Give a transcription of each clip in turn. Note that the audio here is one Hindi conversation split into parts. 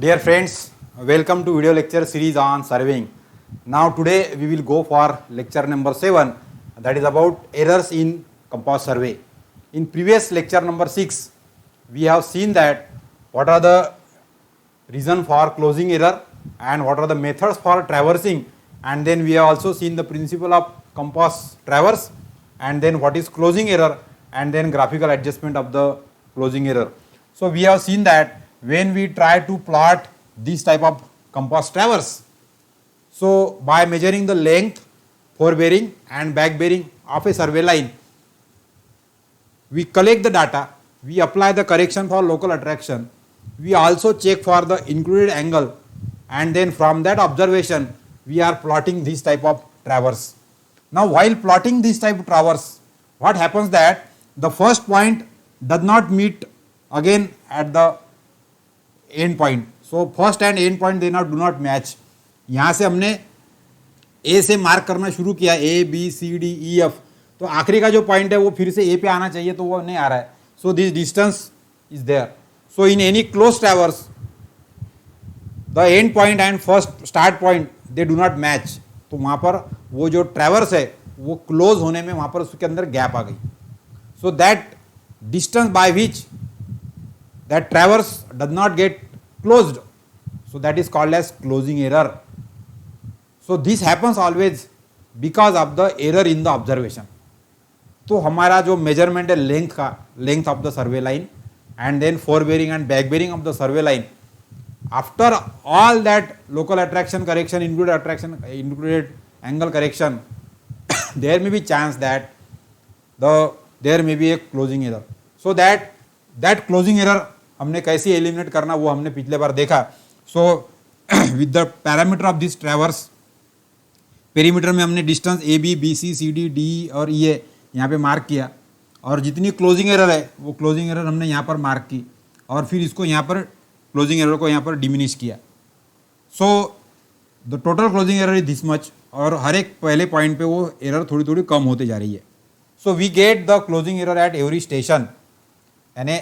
Dear friends, welcome to video lecture series on surveying. Now today we will go for lecture number 7, that is about errors in compass survey. In previous lecture number 6, we have seen that what are the reason for closing error and what are the methods for traversing, and then we have also seen the principle of compass traverse, and then what is closing error, and then graphical adjustment of the closing error. So we have seen that when we try to plot this type of compass traverse, so by measuring the length, forebearing and back bearing of a survey line, we collect the data, we apply the correction for local attraction, we also check for the included angle, and then from that observation we are plotting this type of traverse. Now while plotting this type of traverse, what happens that the first point does not meet again at the end point. So first and end point they do not match. यहाँ से हमने ए से मार्क करना शुरू किया, A B C D E F, तो आखिरी का जो पॉइंट है वो फिर से ए पे आना चाहिए, तो वो नहीं आ रहा है. So this distance is there. So in any close traverse the end point and first start point they do not match. तो वहाँ पर वो जो ट्रैवर्स है वो क्लोज होने में वहाँ पर उसके अंदर गैप आ गई. So that distance by which that traverse does not get closed, so that is called as closing error. So this happens always because of the error in the observation. तो हमारा जो मेजरमेंट है लेंथ का, length of the survey line and then fore bearing and back bearing of the survey line, after all that local attraction correction, included angle correction, there may be chance that there may be a closing error. So that closing error हमने कैसे एलिमिनेट करना वो हमने पिछले बार देखा. So with the parameter of this traverse, perimeter में हमने distance A B B C C D D और ई ए यहाँ पे मार्क किया, और जितनी क्लोजिंग एरर है वो क्लोजिंग एरर हमने यहाँ पर मार्क की, और फिर इसको यहाँ पर क्लोजिंग एरर को यहाँ पर डिमिनिश किया. So the total closing error is this much, और हर एक पहले पॉइंट पे वो एरर थोड़ी थोड़ी कम होते जा रही है. So we get the closing error at every station. यानी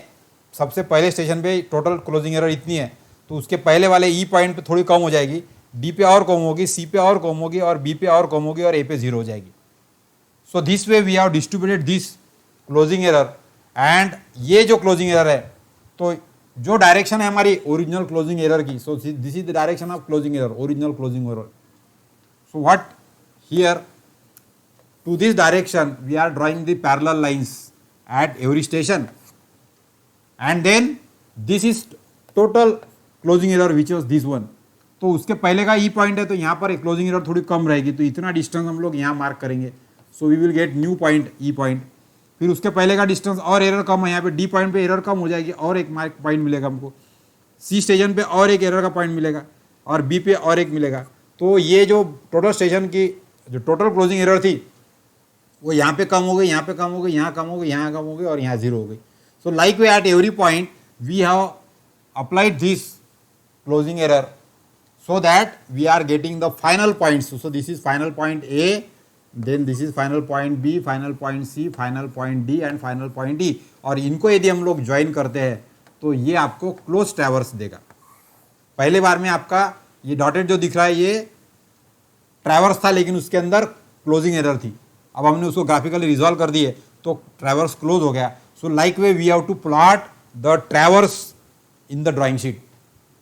सबसे पहले स्टेशन पे टोटल क्लोजिंग एरर इतनी है, तो उसके पहले वाले ई पॉइंट पे थोड़ी कम हो जाएगी, डी पे और कम होगी, सी पे और कम होगी, और बी पे और कम होगी, और ए पे 0 हो जाएगी. So this way we have distributed this closing error. And ये जो क्लोजिंग एरर है, तो जो डायरेक्शन है हमारी ओरिजिनल क्लोजिंग एरर की, so this is the direction of closing error, original closing error. So what here, to this direction we are drawing the parallel lines at every station, and then this is total closing error which was this one. तो उसके पहले का ई पॉइंट है, तो यहाँ पर क्लोजिंग एरर थोड़ी कम रहेगी, तो इतना डिस्टेंस हम लोग यहाँ मार्क करेंगे. So we will get new point E point. फिर उसके पहले का डिस्टेंस और एरर कम है, यहाँ पे डी पॉइंट पे एरर कम हो जाएगी, और एक मार्क पॉइंट मिलेगा हमको. सी स्टेशन पे और एक एरर का पॉइंट मिलेगा, और बी पे और एक मिलेगा. तो ये जो टोटल स्टेशन की जो टोटल क्लोजिंग एरर थी वो यहाँ पे कम हो गई, यहाँ पे कम हो गई, यहाँ कम हो गई, यहाँ कम हो गई, और यहाँ 0 हो गई. So like way at every point we have applied this closing error so that we are getting the final points. So this is final point A, then this is final point B, final point C, final point D and final point E. और इनको यदि हम लोग ज्वाइन करते हैं तो ये आपको क्लोज ट्रैवर्स देगा. पहले बार में आपका ये डॉटेड जो दिख रहा है ये ट्रैवर्स था, लेकिन उसके अंदर क्लोजिंग एरर थी. अब हमने उसको ग्राफिकली रिजॉल्व कर दिए तो ट्रैवर्स क्लोज हो गया. So like way we have to plot the traverse in the drawing sheet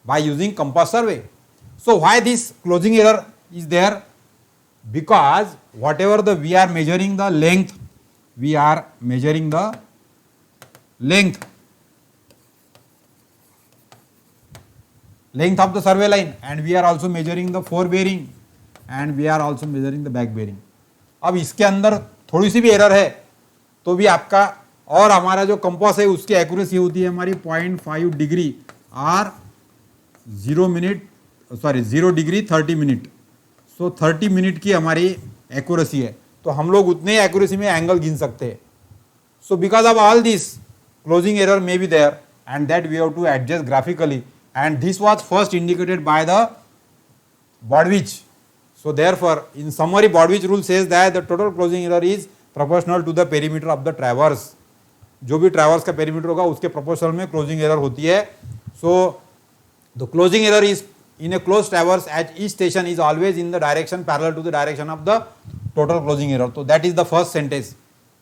by using compass survey. So why this closing error is there? Because whatever we are measuring the length, we are measuring the length of the survey line, and we are also measuring the forebearing, and we are also measuring the back bearing. अब इसके अंदर थोड़ी सी भी एरर है तो भी आपका और हमारा जो कंपास है उसकी एक्यूरेसी होती है हमारी 0.5 डिग्री और 0 डिग्री 30 मिनट. सो 30 मिनट की हमारी एक्यूरेसी है, तो हम लोग उतने एक्यूरेसी में एंगल गिन सकते हैं. So because of all this closing error may be there, and that we have to adjust graphically, and this was first indicated by the Brodwich. So therefore in summary Brodwich rule says that the total closing error is proportional to the perimeter of the traverse. जो भी ट्रैवर्स का पेरीमीटर होगा उसके प्रोपोर्शनल में क्लोजिंग एरर होती है. सो The closing error is in a closed traverse at each station is always in the direction parallel to the direction of the total closing error. तो that is the first sentence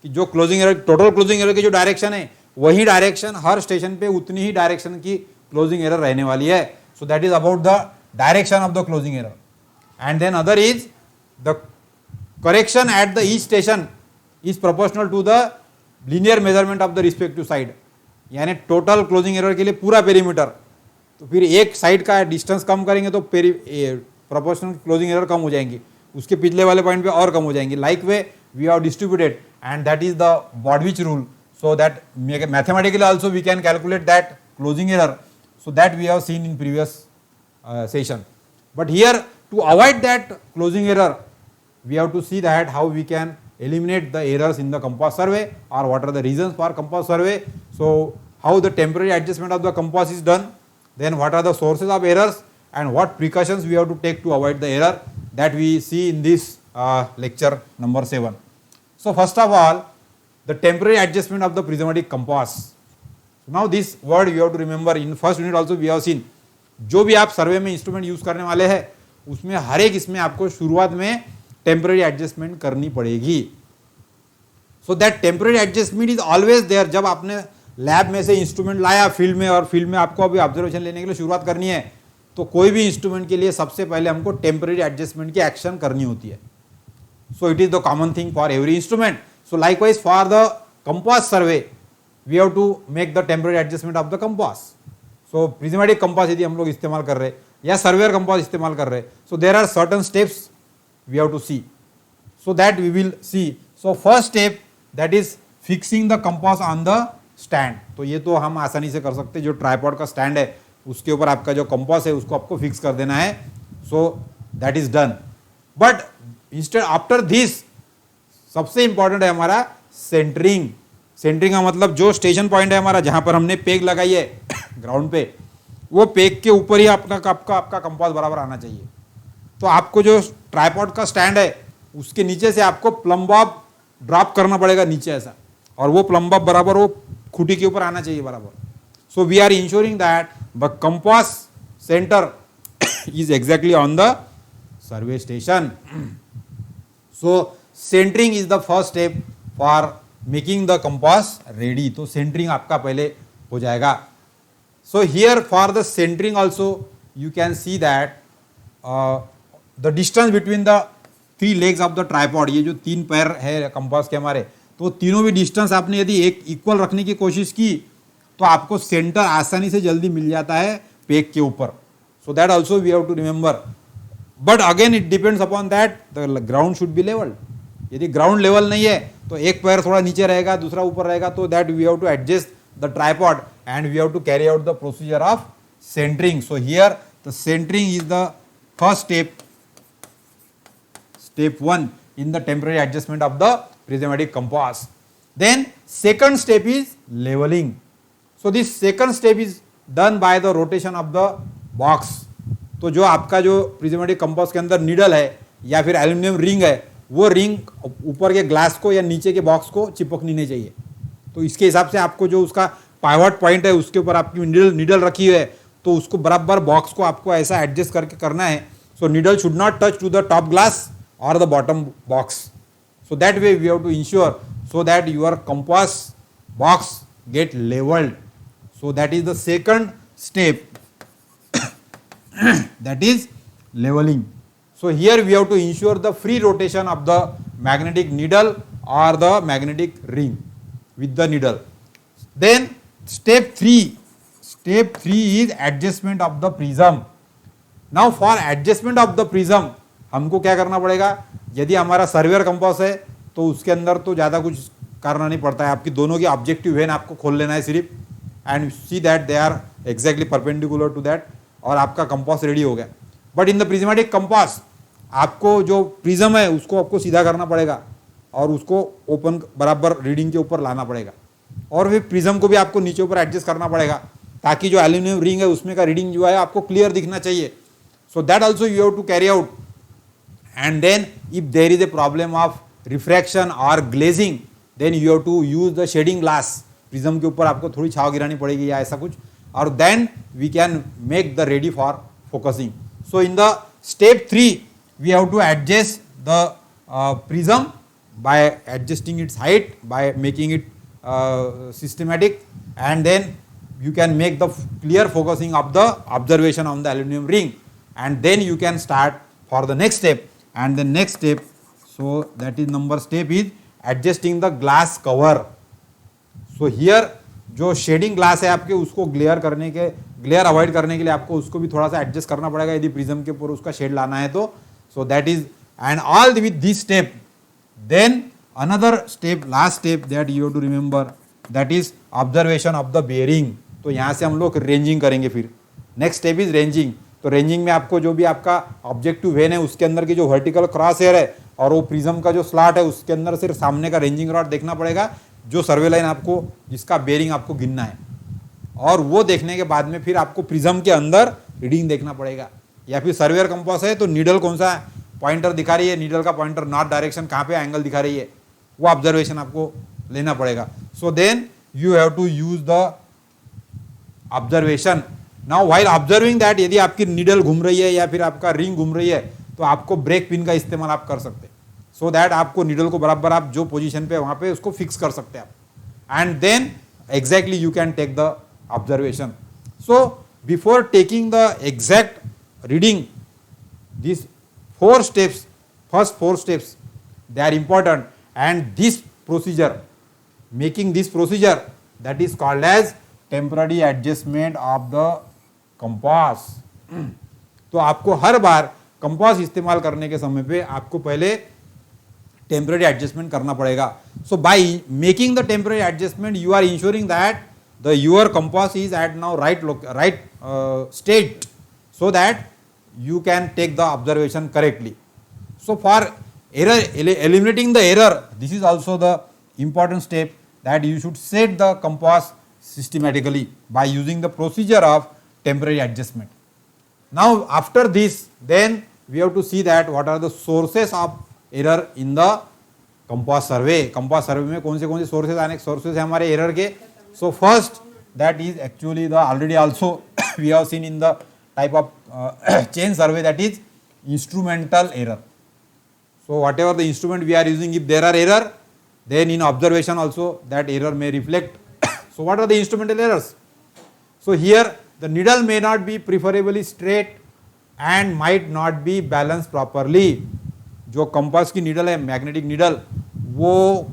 कि जो closing error, total closing error की जो डायरेक्शन है वही डायरेक्शन हर स्टेशन पे उतनी ही डायरेक्शन की क्लोजिंग एरर रहने वाली है. So that is about the direction of the closing error. And then other is the correction at the each station is proportional to the linear measurement of the respective side. यानी टोटल क्लोजिंग एरर के लिए पूरा पेरीमीटर, तो फिर एक साइड का डिस्टेंस कम करेंगे तो प्रोपोर्शनल क्लोजिंग एरर कम हो जाएंगी, उसके पिछले वाले पॉइंट पे और कम हो जाएंगी. Like way we are distributed and that is the Bowditch rule. So that mathematically also we can calculate that closing error. So that we have seen in previous session. But here to avoid that closing error, we have to see that how we can eliminate the errors in the compass survey or what are the reasons for compass survey. So how the temporary adjustment of the compass is done, then what are the sources of errors and what precautions we have to take to avoid the error, that we see in this lecture number 7. So first of all, the temporary adjustment of the prismatic compass. Now this word you have to remember, in first unit also we have seen, जो भी आप सर्वे में इंस्ट्रूमेंट यूज करने वाले हैं उसमें हर एक इसमें आपको शुरुआत में टेम्पररी एडजस्टमेंट करनी पड़ेगी. So that temporary adjustment is always there. जब आपने लैब में से इंस्ट्रूमेंट लाया फील्ड में और फील्ड में आपको अभी ऑब्जर्वेशन लेने के लिए शुरुआत करनी है, तो कोई भी इंस्ट्रूमेंट के लिए सबसे पहले हमको टेम्पररी एडजस्टमेंट की एक्शन करनी होती है. So it is the common thing for every instrument. So likewise for the compass survey, we have to make the temporary adjustment of the compass. So prismatic compass यदि हम लोग इस्तेमाल कर रहे हैं या सर्वेयर compass इस्तेमाल कर रहे हैं, so there are certain steps we have to see. So that we will see. So first step, that is fixing the compass on the stand. तो ये तो हम आसानी से कर सकते हैं. जो ट्राइपॉड का स्टैंड है उसके ऊपर आपका जो कंपास है उसको आपको फिक्स कर देना है. So that is done. But instead after this, सबसे इंपॉर्टेंट है हमारा सेंटरिंग. सेंटरिंग का मतलब जो स्टेशन पॉइंट है हमारा जहां पर हमने पेग लगाई है ग्राउंड पे, वो पेग के ऊपर ही आपका कंपास बराबर आना चाहिए. तो आपको जो ट्राइपॉड का स्टैंड है उसके नीचे से आपको प्लम बॉब ड्रॉप करना पड़ेगा नीचे ऐसा, और वो प्लम बॉब बराबर वो खूंटी के ऊपर आना चाहिए बराबर. So we are ensuring that the compass centre is exactly on the survey station. So centring is the first step for making the compass ready. तो सेंटरिंग आपका पहले हो जाएगा. So here for the centring also you can see that the distance between the 3 legs of the tripod. ये जो 3 पैर है कंपास के हमारे, तो तीनों भी डिस्टेंस आपने यदि एक इक्वल रखने की कोशिश की तो आपको सेंटर आसानी से जल्दी मिल जाता है पेग के ऊपर. So that also we have to remember. But again it depends upon that the ground should be levelled. यदि ग्राउंड लेवल नहीं है तो एक पैर थोड़ा नीचे रहेगा दूसरा ऊपर रहेगा, तो that we have to adjust the tripod and we have to carry out the procedure of centring. So here the centring is the first step 1 in the temporary adjustment of the prismatic compass. Then second step is leveling. So this second step is done by the rotation of the box. तो जो आपका जो प्रिज्मेटिक कंपास के अंदर नीडल है या फिर एल्यूमिनियम रिंग है, वो रिंग ऊपर के ग्लास को या नीचे के बॉक्स को चिपकनी नहीं चाहिए. तो इसके हिसाब से आपको जो उसका पाइवट पॉइंट है उसके ऊपर आपकी नीडल रखी है, तो उसको बराबर बॉक्स को आपको ऐसा एडजस्ट करके करना है. So needle should not touch to the top glass or the bottom box. So that way we have to ensure so that your compass box get leveled. So that is the second step that is leveling. So here we have to ensure the free rotation of the magnetic needle or the magnetic ring with the needle. Then step 3 is adjustment of the prism. Now for adjustment of the prism हमको क्या करना पड़ेगा. यदि हमारा सर्वेयर कंपास है तो उसके अंदर तो ज़्यादा कुछ करना नहीं पड़ता है. आपकी दोनों की ऑब्जेक्टिव वेन आपको खोल लेना है सिर्फ, and see that they are exactly perpendicular to that, और आपका कंपास रेडी हो गया. But in the prismatic compass आपको जो प्रिज्म है उसको आपको सीधा करना पड़ेगा और उसको ओपन बराबर रीडिंग के ऊपर लाना पड़ेगा, और फिर प्रिज्म को भी आपको नीचे ऊपर एडजस्ट करना पड़ेगा ताकि जो एल्यूमिनियम रिंग है उसमें का रीडिंग जो है आपको क्लियर दिखना चाहिए. So that also you have to carry out. And then if there is a problem of refraction or glazing, then you have to use the shading glass. Prism के ऊपर आपको थोड़ी छाव गिरानी पड़ेगी या ऐसा कुछ, और then we can make the ready for focusing. So in the step 3 we have to adjust the prism by adjusting its height, by making it systematic, and then you can make the clear focusing of the observation on the aluminum ring, and then you can start for the next step. And the next step, so that is number step is adjusting the glass cover. So here जो शेडिंग ग्लास है आपके उसको ग्लेयर अवॉइड करने के लिए आपको उसको भी थोड़ा सा एडजस्ट करना पड़ेगा यदि प्रिज्म के ऊपर उसका शेड लाना है तो. So that is, and all with this step, then another step, last step that you have to remember, that is observation of the bearing. तो यहाँ से हम लोग रेंजिंग करेंगे. फिर नेक्स्ट स्टेप इज रेंजिंग. तो रेंजिंग में आपको जो भी आपका ऑब्जेक्टिव वेन है उसके अंदर की जो वर्टिकल क्रॉस हेयर है और वो प्रिज्म का जो स्लॉट है उसके अंदर सिर्फ सामने का रेंजिंग रॉड देखना पड़ेगा, जो सर्वे लाइन आपको जिसका बेरिंग आपको गिनना है, और वो देखने के बाद में फिर आपको प्रिज्म के अंदर रीडिंग देखना पड़ेगा. या फिर सर्वेयर कंपास है तो नीडल कौन सा पॉइंटर दिखा रही है, नीडल का पॉइंटर नॉर्थ डायरेक्शन कहाँ पे एंगल दिखा रही है, वो ऑब्जर्वेशन आपको लेना पड़ेगा. So then you have to use the observation. Now while observing that, यदि आपकी नीडल घूम रही है या फिर आपका रिंग घूम रही है तो आपको ब्रेक पिन का इस्तेमाल आप कर सकते हैं. सो दैट आपको नीडल को बराबर आप जो पोजीशन पे वहां पे उसको फिक्स कर सकते हैं आप, and then exactly you can take the observation. So before taking the exact reading, these 4 steps, first 4 steps, they are important, and this procedure, making this procedure, that is called as temporary adjustment of the compass. तो आपको हर बार कंपास इस्तेमाल करने के समय पे आपको पहले टेम्पररी एडजस्टमेंट करना पड़ेगा. So by making the temporary adjustment you are ensuring that the your compass is at now right state, so that you can take the observation correctly. So for error, eliminating the error, this is also the important step, that you should set the compass systematically by using the procedure of temporary adjustment. Now after this, then we have to see that what are the sources of error in the compass survey. Compass survey में कौन से sources आने sources हैं हमारे error के. So first, that is actually the already also we have seen in the type of chain survey, that is instrumental error. So whatever the instrument we are using, if there are error, then in observation also that error may reflect. So what are the instrumental errors? So here the needle may not be preferably straight and might not be balanced properly. जो कंपास की नीडल है, मैग्नेटिक नीडल, वो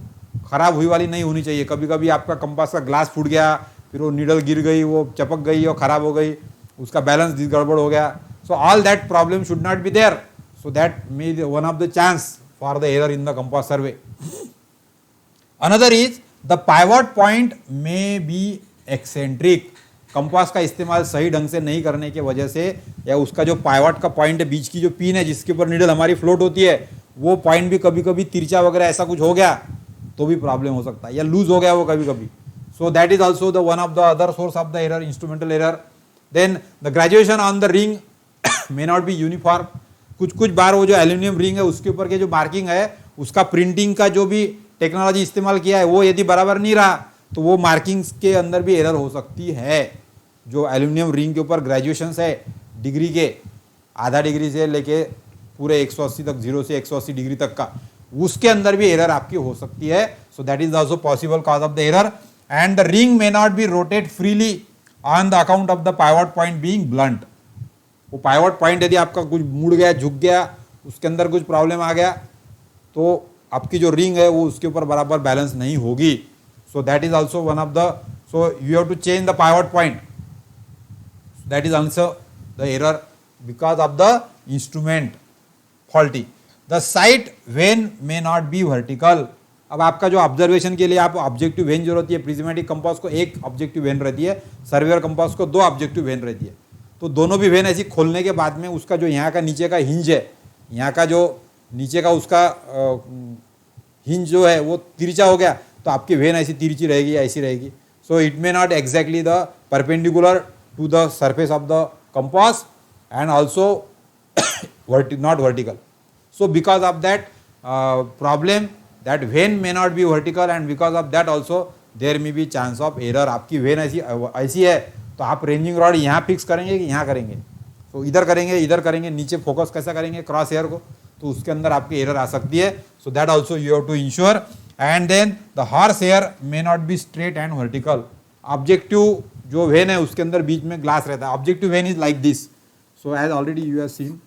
खराब हुई वाली नहीं होनी चाहिए. कभी कभी आपका कंपास का ग्लास फूट गया, फिर वो नीडल गिर गई, वो चपक गई और खराब हो गई, उसका बैलेंस गड़बड़ हो गया. So all that problem should not be there. So that may one of the chance for the error in the compass survey. Another is the pivot point may be eccentric. Compass का इस्तेमाल सही ढंग से नहीं करने की वजह से, या उसका जो पाइवट का पॉइंट है, बीच की जो पिन है जिसके ऊपर नीडल हमारी फ्लोट होती है, वो पॉइंट भी कभी कभी तिरछा वगैरह ऐसा कुछ हो गया तो भी प्रॉब्लम हो सकता है, या लूज हो गया वो कभी कभी. सो that is also the one of the other source of the error, instrumental error. Then the graduation on the ring may not be uniform. कुछ बार वो जो एल्यूमिनियम रिंग है उसके ऊपर के जो मार्किंग है, उसका प्रिंटिंग का जो भी टेक्नोलॉजी इस्तेमाल किया है वो यदि बराबर नहीं रहा तो वो मार्किंग्स के अंदर भी एरर हो सकती है. जो एल्यूमिनियम रिंग के ऊपर ग्रेजुएशन है डिग्री के, आधा डिग्री से लेके पूरे 180 तक, 0 से 180 डिग्री तक का, उसके अंदर भी एरर आपकी हो सकती है. So that is also possible cause of the error. And the ring may not B rotate freely on the account of the pivot point being blunt. वो पाइवट पॉइंट यदि आपका कुछ मुड़ गया, झुक गया, उसके अंदर कुछ प्रॉब्लम आ गया तो आपकी जो रिंग है वो उसके ऊपर बराबर बैलेंस नहीं होगी. So that is also one of the, so you have to change the pivot point. That is also the error because of the instrument faulty. The sight vane may not be vertical. अब आपका जो ऑब्जर्वेशन के लिए आप ऑब्जेक्टिव वेन जो रहती है, प्रिज्मेटिक कंपास को एक ऑब्जेक्टिव वेन रहती है, सर्वेयर कंपास को 2 ऑब्जेक्टिव वेन रहती है. तो दोनों भी वेन ऐसी खोलने के बाद में उसका जो यहाँ का नीचे का हिंज है, यहाँ का जो नीचे का उसका हिंज जो है वो तिरछा हो गया तो आपकी वेन ऐसी तिरछी रहेगी या ऐसी रहेगी. So it may not exactly the perpendicular to the surface of the compass and also not vertical. So because of that problem, that vein may not be vertical, and because of that also there may be chance of error. आपकी वेन ऐसी है तो आप रेंजिंग रॉड यहाँ फिक्स करेंगे कि यहाँ करेंगे, तो इधर करेंगे, नीचे फोकस कैसा करेंगे क्रॉस हेयर को, तो उसके अंदर आपकी एरर आ सकती है. So that also you have to ensure. And then the horse hair may not be straight and vertical. Objective जो वेन है उसके अंदर बीच में ग्लास रहता है. Objective vane is like this. So as already you have seen.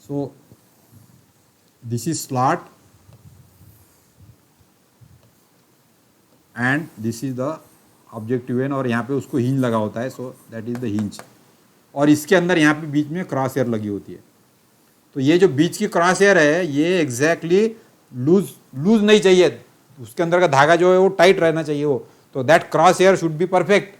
So this is slot and this is the objective vane, और यहाँ पे उसको हिंज लगा होता है. So that is the hinge. और इसके अंदर यहाँ पे बीच में क्रॉस हेयर लगी होती है. तो ये जो बीच की क्रॉस हेयर है ये एग्जैक्टली लूज नहीं चाहिए, उसके अंदर का धागा जो है वो टाइट रहना चाहिए वो. तो that cross hair should be perfect.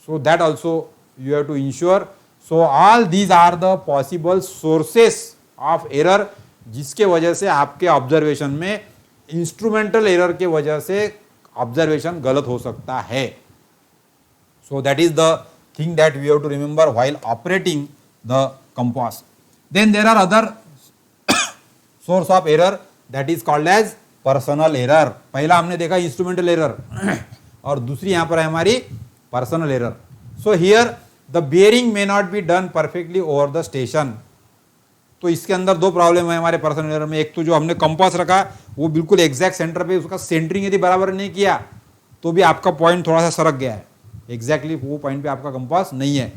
So that also you have to ensure. So all these are the possible sources of error जिसके वजह से आपके ऑब्जर्वेशन में इंस्ट्रूमेंटल एरर के वजह से ऑब्जर्वेशन गलत हो सकता है. So that is the thing that we have to remember while operating the compass. Then there are other source of error that is called as personal error. पहला हमने देखा इंस्ट्रूमेंटल एरर और दूसरी यहां पर है हमारी personal error. So here the bearing may not be done perfectly over the station. तो इसके अंदर दो प्रॉब्लम है हमारे पर्सनल एरर में. एक तो जो हमने कंपास रखा वो बिल्कुल एग्जैक्ट सेंटर पे, उसका सेंटरिंग यदि बराबर नहीं किया तो भी आपका पॉइंट थोड़ा सा सरक गया है, एग्जैक्टली वो पॉइंट पे आपका कंपास नहीं है.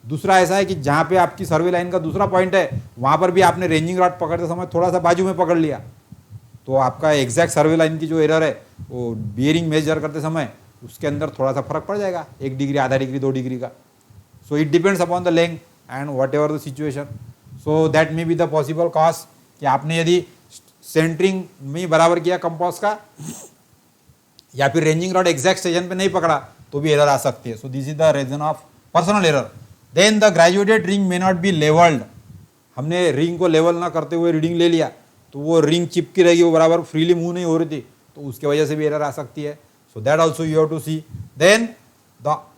दूसरा ऐसा है कि जहाँ पे आपकी सर्वे लाइन का दूसरा पॉइंट है वहाँ पर भी आपने रेंजिंग रॉड पकड़ते समय थोड़ा सा बाजू में पकड़ लिया, तो आपका एग्जैक्ट सर्वे लाइन की जो एरर है वो बियरिंग मेजर करते समय उसके अंदर थोड़ा सा फर्क पड़ जाएगा, 1 डिग्री, आधा डिग्री, 2 डिग्री का. So it depends upon the length and what ever the situation. So that may be the possible cause कि आपने यदि सेंटरिंग में बराबर किया कंपास का या फिर रेंजिंग रॉड एग्जैक्ट स्टेशन पे नहीं पकड़ा तो भी एरर आ सकती है. So this is the reason of personal error. Then the graduated ring may not be levelled. हमने रिंग को लेवल ना करते हुए रीडिंग ले लिया तो वो रिंग चिपकी रहेगी, वो बराबर फ्रीली मूव नहीं हो रही थी, तो उसके वजह से भी एरर आ सकती है. So that also you have to see. देन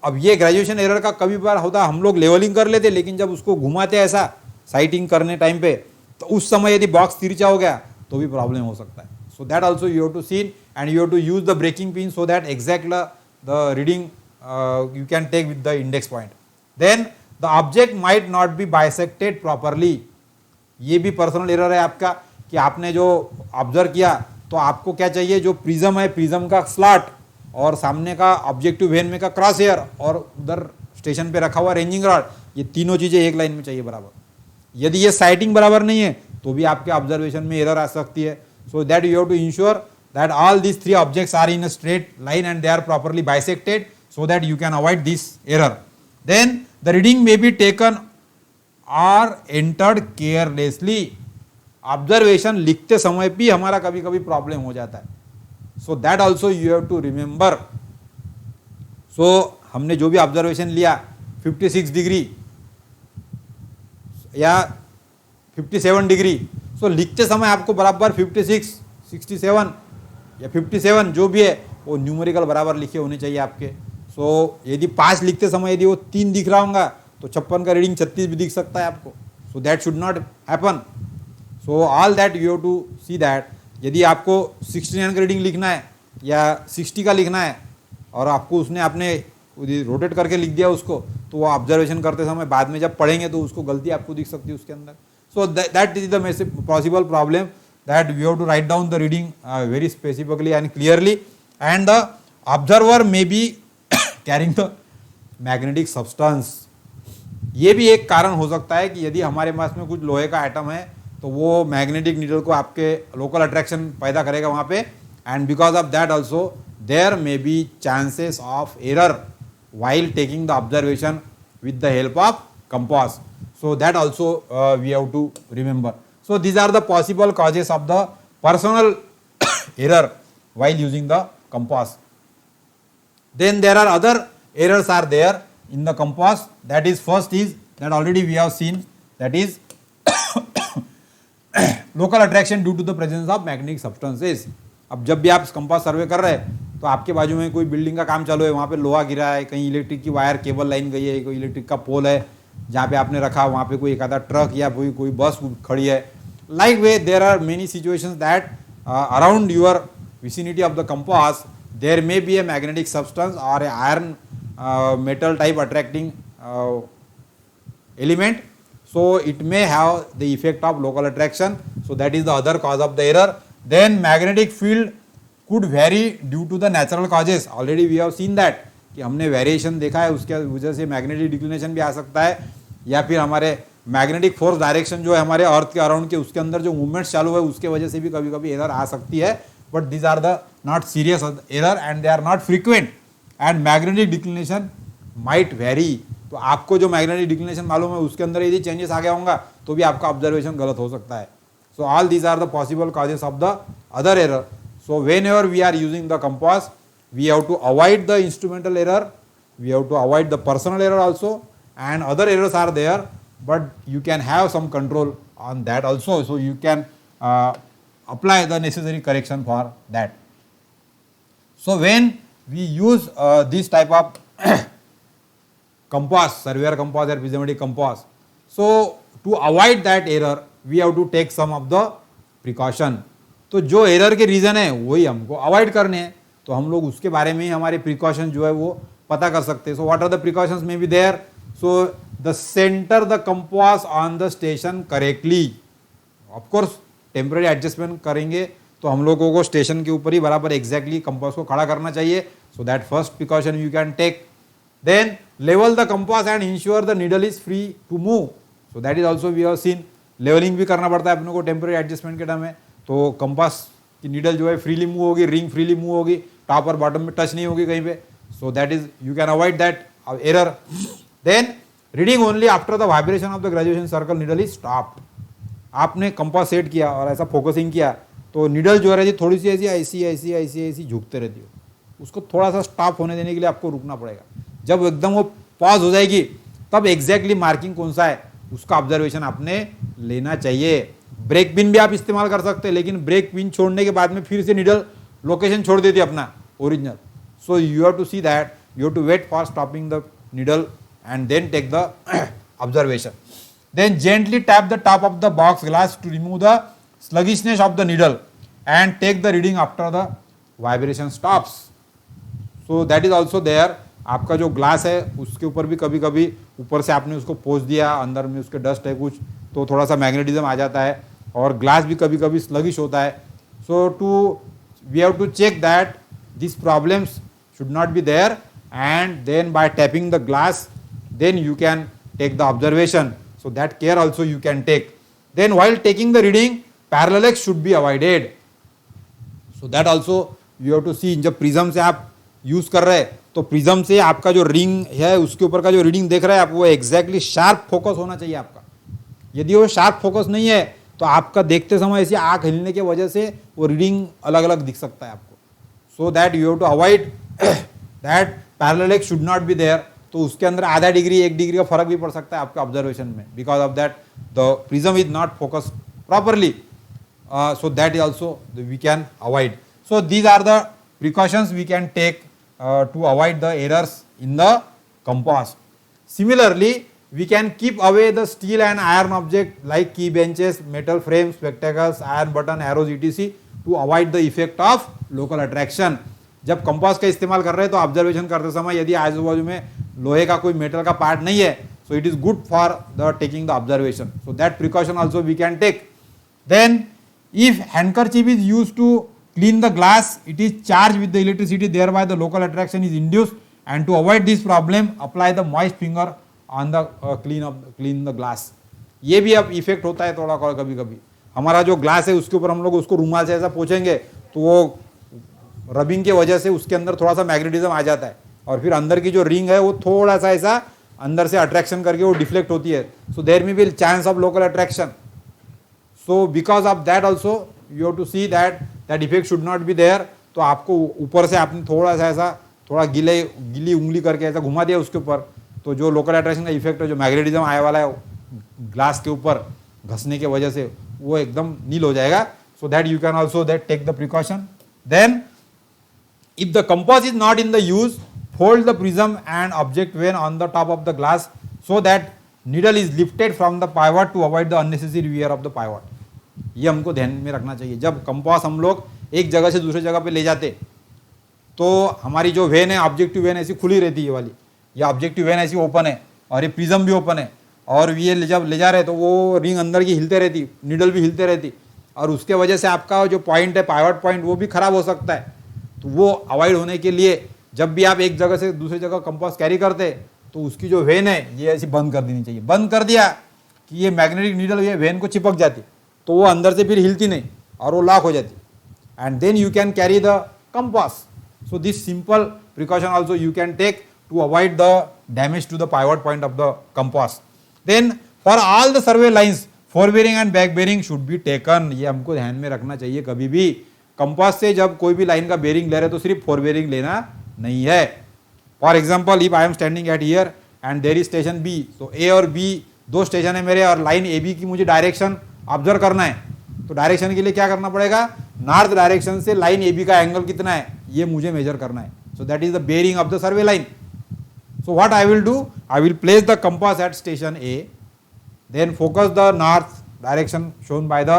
अब ये ग्रेजुएशन एरर का कभी बार होता है, हम लोग लेवलिंग कर लेते लेकिन जब उसको घुमाते ऐसा साइटिंग करने टाइम पे तो उस समय यदि बॉक्स तिरछा हो गया तो भी प्रॉब्लम हो सकता है. So that also you have to see and you have to use the braking pin so that exact the reading you can take with the index point. Then the object might not be bisected properly. ये भी पर्सनल एरर है आपका कि आपने जो ऑब्जर्व किया तो आपको क्या चाहिए, जो प्रिज्म है प्रिज्म का स्लॉट और सामने का ऑब्जेक्टिव वेन में का क्रॉस हेयर और उधर स्टेशन पे रखा हुआ रेंजिंग रॉड, ये तीनों चीजें एक लाइन में चाहिए बराबर. यदि ये साइटिंग बराबर नहीं है तो भी आपके ऑब्जर्वेशन में एरर आ सकती है. So that you have to ensure that all these 3 objects are in a straight line and they are properly bisected so that you can avoid this error. Then the reading may be taken or entered carelessly. Observation लिखते समय भी हमारा कभी कभी प्रॉब्लम हो जाता है. So that also you have to remember. So हमने जो भी ऑब्जर्वेशन लिया 56 डिग्री या 57 डिग्री, सो लिखते समय आपको बराबर 56, 67 या 57 जो भी है वो न्यूमेरिकल बराबर लिखे होने चाहिए आपके. सो यदि 5 लिखते समय यदि वो 3 दिख रहा होगा तो 56 का रीडिंग 36 भी दिख सकता है आपको. So that should not happen. So all that you have to see that यदि आपको 69 का रीडिंग लिखना है या 60 का लिखना है और आपको उसने आपने रोटेट करके लिख दिया उसको, तो वो ऑब्जर्वेशन करते समय बाद में जब पढ़ेंगे तो उसको गलती आपको दिख सकती है उसके अंदर. So that is the possible problem that we have to write down the reading very specifically and clearly. And the observer may be carrying the magnetic substance. ये भी एक कारण हो सकता है कि यदि हमारे पास में कुछ लोहे का आइटम है तो वो मैग्नेटिक नीडल को आपके लोकल अट्रैक्शन पैदा करेगा वहाँ पे, and because of that also there may be chances of error while taking the observation with the help of compass. So that also we have to remember. So these are the possible causes of the personal error while using the compass. Then there are other errors are there in the compass. That is, first is that already we have seen, that is local attraction due to the presence of magnetic substances. अब जब भी आप कंपास सर्वे कर रहे हैं तो आपके बाजू में कोई बिल्डिंग का काम चालू है, वहाँ पे लोहा गिरा है, कहीं इलेक्ट्रिक की वायर केबल लाइन गई है, कोई इलेक्ट्रिक का पोल है जहाँ पे आपने रखा, वहाँ पे कोई एक आधा ट्रक या कोई बस खड़ी है. Like way there are many situations that around your vicinity of the compass there may be a magnetic substance और a iron metal type attracting element, so it may have the effect of local attraction, so that is the other cause of the error. Then magnetic field could vary due to the natural causes. Already we have seen that कि हमने वेरिएशन देखा है, उसके वजह से मैग्नेटिक डिक्लिनेशन भी आ सकता है, या फिर हमारे मैग्नेटिक फोर्स डायरेक्शन जो है हमारे अर्थ के अराउंड के उसके अंदर जो मूवमेंट्स चालू है उसके वजह से भी कभी कभी एरर आ सकती है, but this are the not serious error and they are not frequent and magnetic declination might vary. तो आपको जो मैग्नेटिक डिक्लिनेशन मालूम है उसके अंदर यदि चेंजेस आ गया होगा तो भी आपका ऑब्जर्वेशन गलत हो सकता है. So all these are the possible causes of the other error. So whenever we are using the compass, we have to avoid the instrumental error, we have to avoid the personal error also, and other errors are there, but you can have some control on that also, so you can apply the necessary correction for that. So when we use this type of compass, surveyor compass or prismatic compass, so to avoid that error we have to take some of the precaution. तो जो एरर के रीज़न है वही हमको अवॉइड करने हैं, तो हम लोग उसके बारे में ही हमारे प्रिकॉशन जो है वो पता कर सकते हैं. So what are the precautions may be there. So the centre the compass on the station correctly. Of course temporary adjustment करेंगे तो हम लोगों को स्टेशन के ऊपर ही बराबर एग्जैक्टली कंपास को खड़ा करना चाहिए. So that first precaution you can take. Then level the compass and ensure the needle is free to move. So that is also we have seen. Levelling भी करना पड़ता है अपने को टेम्पररी एडजस्टमेंट के टाइम में, तो कंपास की नीडल जो है फ्रीली मूव होगी, रिंग फ्रीली मूव होगी, टॉप और बॉटम में टच नहीं होगी कहीं पे. So that is you can avoid that error. Then reading only after the vibration of the graduation circle needle is stop. आपने कंपास सेट किया और ऐसा फोकसिंग किया तो नीडल जो है थोड़ी सी ऐसी ऐसी ऐसी ऐसी ऐसी झुकते रहती हो, उसको थोड़ा सा स्टॉप होने देने के लिए आपको रुकना पड़ेगा. जब एकदम वो पॉज हो जाएगी तब एग्जैक्टली मार्किंग कौन सा है उसका ऑब्जर्वेशन आपने लेना चाहिए. ब्रेक पिन भी आप इस्तेमाल कर सकते हैं, लेकिन ब्रेक पिन छोड़ने के बाद में फिर से नीडल लोकेशन छोड़ देती है अपना original. So you have to see that, you have to wait for stopping the needle and then take the observation. Then gently tap the top of the box glass to remove the sluggishness of the needle and take the reading after the vibration stops. So that is also there. आपका जो ग्लास है उसके ऊपर भी कभी कभी ऊपर से आपने उसको पोंछ दिया, अंदर में उसके डस्ट है कुछ, तो थोड़ा सा मैग्नेटिज्म आ जाता है और ग्लास भी कभी कभी स्लगिश होता है. सो to we have to check that these problems should not be there, and then by tapping the glass then you can take the observation. So that care also you can take. Then while taking the reading parallax should be avoided. So that also you have to see. जब प्रिज्म से आप यूज कर रहे हैं तो प्रिज्म से आपका जो रिंग है उसके ऊपर का जो रीडिंग देख रहे हैं आप वो एग्जैक्टली शार्प फोकस होना चाहिए आपका. यदि वो शार्प फोकस नहीं है तो आपका देखते समय ऐसी आंख हिलने की वजह से वो रीडिंग अलग अलग दिख सकता है आपको. So that you have to avoid that parallel should not be there. तो उसके अंदर आधा डिग्री 1 डिग्री का फर्क भी पड़ सकता है आपके ऑब्जर्वेशन में, because of that the prism is not focus properly. So that is also we can avoid. So these are the precautions we can take to avoid the errors in the compass. Similarly we can keep away the steel and iron object like key benches, metal frames, spectacles, iron button, arrows etc. to avoid the effect of local attraction. जब कंपास का इस्तेमाल कर रहे हैं तो ऑब्जर्वेशन करते समय यदि आजू बाजू में लोहे का कोई मेटल का पार्ट नहीं है, so it is good for the taking the observation. So that precaution also we can take. Then if handkerchief is used to clean the glass, it is charged with the electricity, thereby the local attraction is induced, and to avoid this problem apply the moist finger on the clean the glass. ये भी अब इफेक्ट होता है थोड़ा कभी कभी. हमारा जो ग्लास है उसके ऊपर हम लोग उसको रुमाल से ऐसा पोंछेंगे तो वो रबिंग के वजह से उसके अंदर थोड़ा सा मैग्नेटिज्म आ जाता है और फिर अंदर की जो रिंग है वो थोड़ा सा ऐसा अंदर से अट्रैक्शन करके वो डिफ्लेक्ट होती है. So there may be chance of local attraction. So because of that also you have to see that that effect should not be there. तो आपको ऊपर से आपने थोड़ा सा ऐसा थोड़ा गीली उंगली करके ऐसा घुमा दिया उसके ऊपर, तो जो लोकल अट्रैक्शन का इफेक्ट है, जो मैग्नेटिज्म आने वाला है ग्लास के ऊपर घसने की वजह से, वो एकदम नील हो जाएगा. So that you can also that take the precaution. Then if the compass is not in the use, fold the prism and object vane on the top of the glass so that needle is lifted from the pivot to avoid the unnecessary wear of the pivot. ये हमको ध्यान में रखना चाहिए. जब कंपास हम लोग एक जगह से दूसरी जगह पे ले जाते तो हमारी जो वेन है ऑब्जेक्टिव वेन ऐसी खुली रहती है वाली, ये ऑब्जेक्टिव वेन ऐसी ओपन है और ये प्रिज्म भी ओपन है, और ये जब ले जा रहे तो वो रिंग अंदर की हिलते रहती, नीडल भी हिलते रहती, और उसके वजह से आपका जो पॉइंट है पाइवट पॉइंट वो भी खराब हो सकता है। तो वो अवॉइड होने के लिए जब भी आप एक जगह से दूसरी जगह कंपास कैरी करते तो उसकी जो वेन है ये ऐसी बंद कर देनी चाहिए। बंद कर दिया कि ये मैग्नेटिक नीडल ये वेन को चिपक जाती, तो वो अंदर से फिर हिलती नहीं और वो लॉक हो जाती, and then you can carry the compass. So this simple precaution also you can take to avoid the damage to the pivot point of the compass. Then for all the survey lines fore bearing and back bearing should be taken. ये हमको ध्यान में रखना चाहिए, कभी भी कंपास से जब कोई भी लाइन का बेरिंग ले रहे तो सिर्फ फोर बेरिंग लेना नहीं है। For example if I am standing at here and there is station B, तो ए और बी दो स्टेशन है मेरे, और लाइन ए बी की मुझे डायरेक्शन ऑब्जर्व करना है। तो डायरेक्शन के लिए क्या करना पड़ेगा, नॉर्थ डायरेक्शन से लाइन ए बी का एंगल कितना है ये मुझे मेजर करना है। So that is the bearing of the survey line. So what I will do, I will place the compass at station A, then focus the north direction shown by the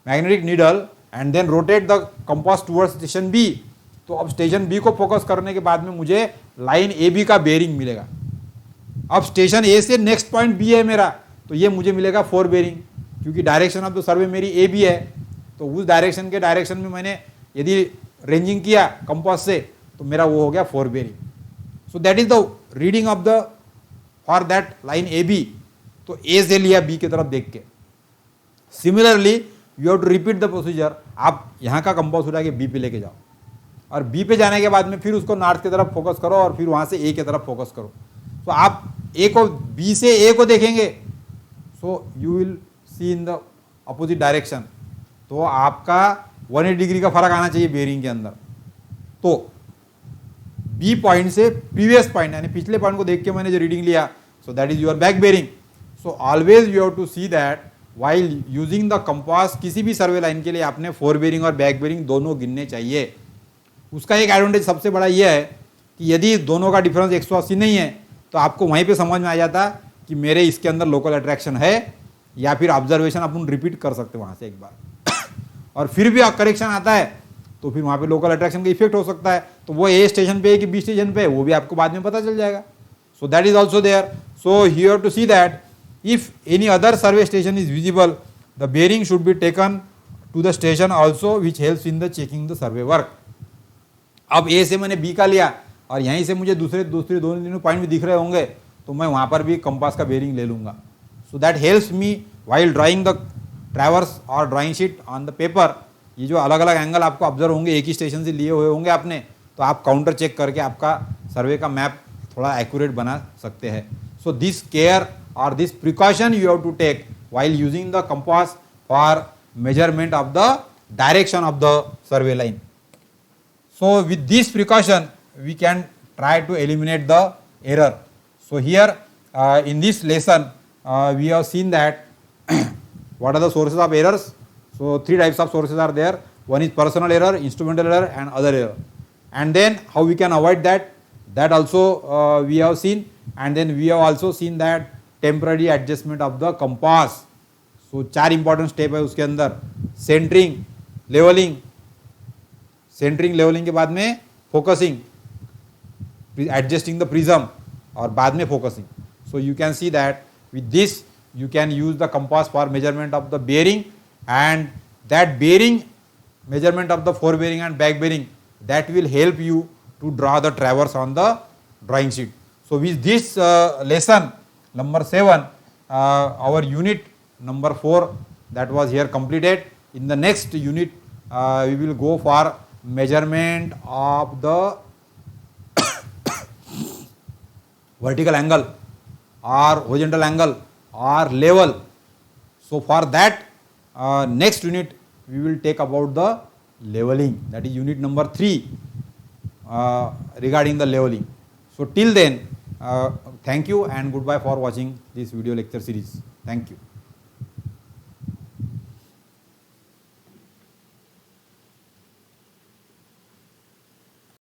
magnetic needle and then rotate the compass towards station B। तो अब स्टेशन बी को फोकस करने के बाद में मुझे लाइन ए बी का बेरिंग मिलेगा। अब स्टेशन ए से नेक्स्ट पॉइंट बी है मेरा, तो ये मुझे मिलेगा फोर बेरिंग, क्योंकि डायरेक्शन ऑफ द सर्वे मेरी ए बी है। तो उस डायरेक्शन के डायरेक्शन में मैंने यदि रेंजिंग किया कंपास से तो मेरा वो हो गया fore bearing. So that is the reading of the fore that line A B. तो ए से लिया बी की तरफ देख के। Similarly you have to repeat the procedure. आप यहाँ का कंपास उठा के बी पे लेके जाओ, और बी पे जाने के बाद में फिर उसको नॉर्थ की तरफ फोकस करो, और फिर वहाँ से ए की तरफ फोकस करो। तो आप ए को बी से ए को देखेंगे, so you will see in the opposite direction. तो आपका 180 डिग्री का फर्क आना चाहिए बेरिंग के अंदर। तो बी पॉइंट से प्रीवियस पॉइंट यानी पिछले पॉइंट को देख के मैंने जो रीडिंग लिया, so that is your back bearing. So always you have to see that while using the compass, किसी भी सर्वे लाइन के लिए आपने फोर बेरिंग और बैक बेरिंग दोनों गिनने चाहिए। उसका एक एडवांटेज सबसे बड़ा यह है कि यदि दोनों का डिफरेंस 180 नहीं है तो आपको वहीं पे समझ में आ जाता कि मेरे इसके अंदर लोकल अट्रैक्शन है, या फिर ऑब्जर्वेशन अपन रिपीट कर सकते वहाँ से एक बार और फिर भी करेक्शन आता है तो फिर वहाँ पे लोकल अट्रैक्शन का इफेक्ट हो सकता है। तो वो ए स्टेशन पे है कि बी स्टेशन पे है वो भी आपको बाद में पता चल जाएगा। So that is also there. So you have to see that if any other survey station is visible, the bearing should be taken to the station also, which helps in the checking the survey work। अब A से मैंने B का लिया और यहीं से मुझे दूसरे दोनों पॉइंट भी दिख रहे होंगे, तो मैं वहाँ पर भी कंपास का बेरिंग ले लूँगा। So that helps me while drawing the traverse और drawing sheet on the paper. ये जो अलग अलग एंगल आपको ऑब्जर्व होंगे एक ही स्टेशन से लिए हुए होंगे आपने, तो आप काउंटर चेक करके आपका सर्वे का मैप थोड़ा एक्यूरेट बना सकते हैं। So this care or this precaution you have to take while using the compass for measurement of the direction of the survey line. So with this precaution we can try to eliminate the error. So here in this lesson we have seen that what are the sources of errors. So three types of sources are there. One is personal error, instrumental error and other error, and then how we can avoid that also we have seen, and then we have also seen that temporary adjustment of the compass. So 4 important step है उसके अंदर, सेंटरिंग, लेवलिंग, सेंटरिंग लेवलिंग के बाद में फोकसिंग, एडजस्टिंग द प्रिज्म और बाद में focusing. So you can see that with this you can use the compass for measurement of the bearing, and that bearing measurement of the four bearing and back bearing, that will help you to draw the traverse on the drawing sheet. So with this lesson number 7, our unit number 4 that was here completed. In the next unit we will go for measurement of the vertical angle or horizontal angle or level. So for that next unit we will take about the leveling, that is unit number 3 regarding the leveling. So till then thank you and goodbye for watching this video lecture series. Thank you.